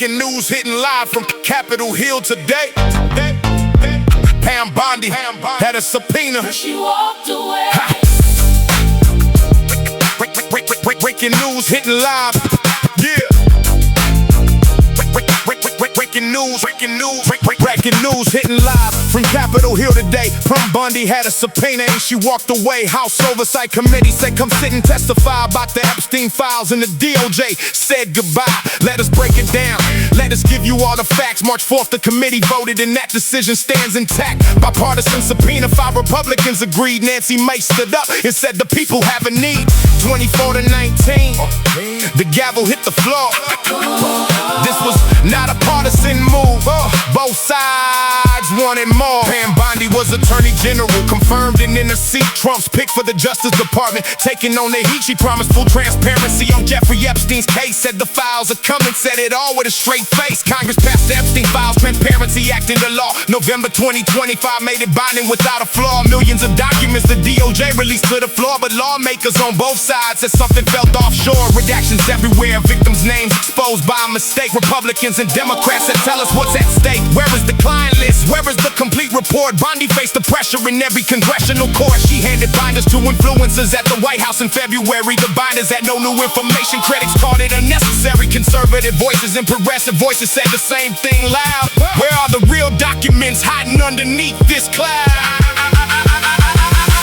Breaking news hitting live from Capitol Hill today. Pam Bondi had a subpoena. She walked away. Breaking news hitting live. Yeah. Breaking news hitting live from Capitol Hill today. Pam Bondi had a subpoena and she walked away. House Oversight Committee said come sit and testify about the Epstein Files, and the DOJ said goodbye. Let us break it down. Let us give you all the facts. March 4th, the committee voted and that decision stands intact. Bipartisan subpoena, 5 Republicans agreed. Nancy Mace stood up and said the people have a need. 24-19, the gavel hit the floor. This was not a partisan move. Both sides wanted more. Pam Bondi was Attorney General, confirmed and in the seat. Trump's pick for the Justice Department, taking on the heat. She promised full transparency on Jeffrey Epstein's case. Said the files are coming, said it all with a straight face. Congress passed the Epstein Files Transparency Act into law. November 2025 made it binding without a flaw. Millions of documents the DOJ released to the floor, but lawmakers on both sides said something felt offshore. Redactions everywhere, victims' names exposed by a mistake. Republicans and Democrats that tell us what's at stake. Where is the client list? Where is the complete report? Bondi faced the pressure in every congressional court. She handed binders to influencers at the White House in February. The binders had no new information. Critics called it unnecessary. Conservative voices and progressive voices said the same thing loud. Where are the real documents hiding underneath this cloud?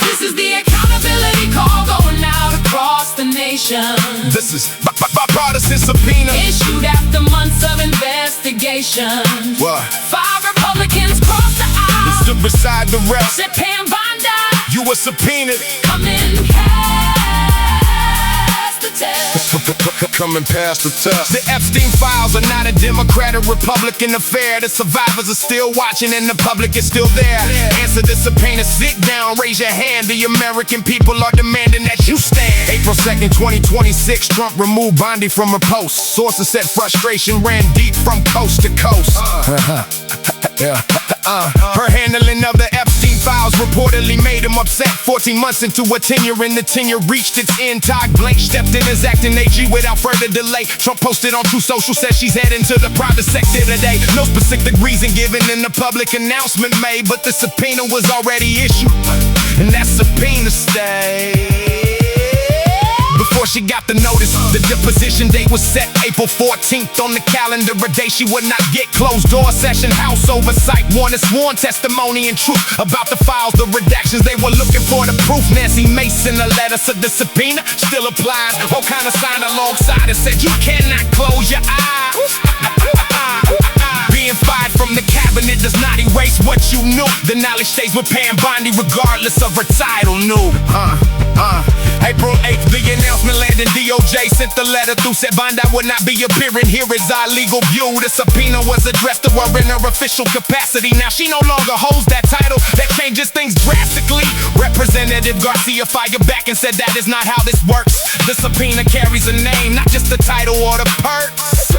This is the accountability call going out across the nation. This is bipartisan subpoena issued after months of investigation. What? 5 Republicans crossed the aisle. Stood beside the rest. Said Pam Bondi, you were subpoenaed. come and pass the test. Coming past the test. The Epstein Files are not a Democrat or Republican affair. The survivors are still watching and the public is still there. Answer the subpoena, sit down, raise your hand. The American people are demanding that you stand. April 2nd, 2026, Trump removed Bondi from her post. Sources said frustration ran deep from coast to coast. Her handling of the Epstein Files reportedly made him upset. 14 months into a tenure and the tenure reached its end. Todd Blanche stepped in as acting AG without further delay. Trump posted on True Social, says she's heading to the private sector today. No specific reason given in the public announcement made, but the subpoena was already issued, and that subpoena stayed. Before she got the notice, the deposition date was set April 14th on the calendar, a day she would not get. Closed door session, House Oversight wanted sworn testimony and truth about the files, the redactions they were looking for, the proof. Nancy Mace in a letter said the subpoena still applies. All kind of signed alongside and said you cannot close your eyes. Being fired from the cabinet does not erase what you knew. The knowledge stays with Pam Bondi regardless of her title. New. April 8th, the announcement landed. DOJ sent the letter through, said Bondi would not be appearing. Here is our legal view. The subpoena was addressed to her in her official capacity. Now she no longer holds that title. That changes things drastically. Representative Garcia fired back and said that is not how this works. The subpoena carries a name, not just the title or the perks.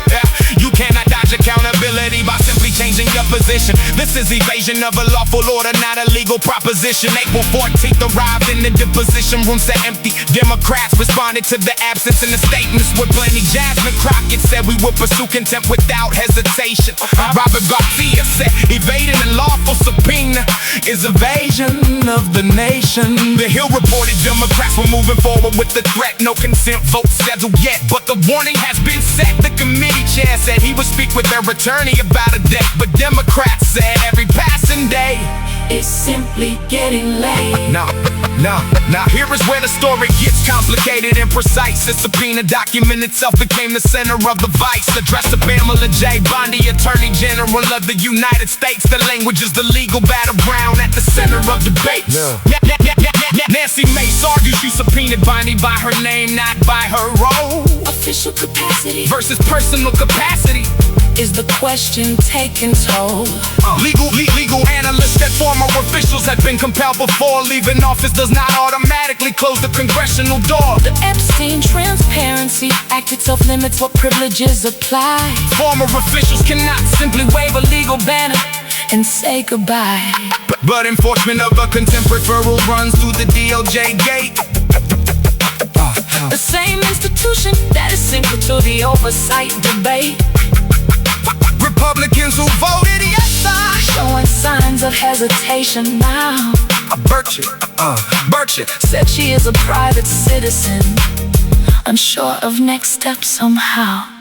You cannot dodge accountability by simply changing your position. This is evasion of a lawful order, not a legal proposition. April 14th arrived in the deposition room, set empty. Democrats responded to the absence in the statements with plenty. Jasmine Crockett said we would pursue contempt without hesitation. Robert Garcia said evading a lawful subpoena is evasion of the nation. The Hill reported Democrats were moving forward with the threat. No consent vote scheduled yet, but the warning has been set. The committee chair said he would speak with their attorney about a date, but Democrats said every passing day is simply getting late. Now, here is where the story gets complicated and precise. The subpoena document itself became the center of the vice. Addressed to Pamela J. Bondi, Attorney General of the United States. The language is the legal battleground at the center of debate. Nancy Mace argues she subpoenaed Bondi by her name, not by her role. Official capacity versus personal capacity is the question taken toll. Legal analysts that former officials had been compelled before leaving office does not automatically close the congressional door. The Epstein Transparency Act itself limits what privileges apply. Former officials cannot simply wave a legal banner and say goodbye. But enforcement of a contempt referral runs through the DOJ gate. The same institution that is central to the oversight debate. Republicans who voted yes, sir, showing signs of hesitation now. Burchett said she is a private citizen, unsure of next steps somehow.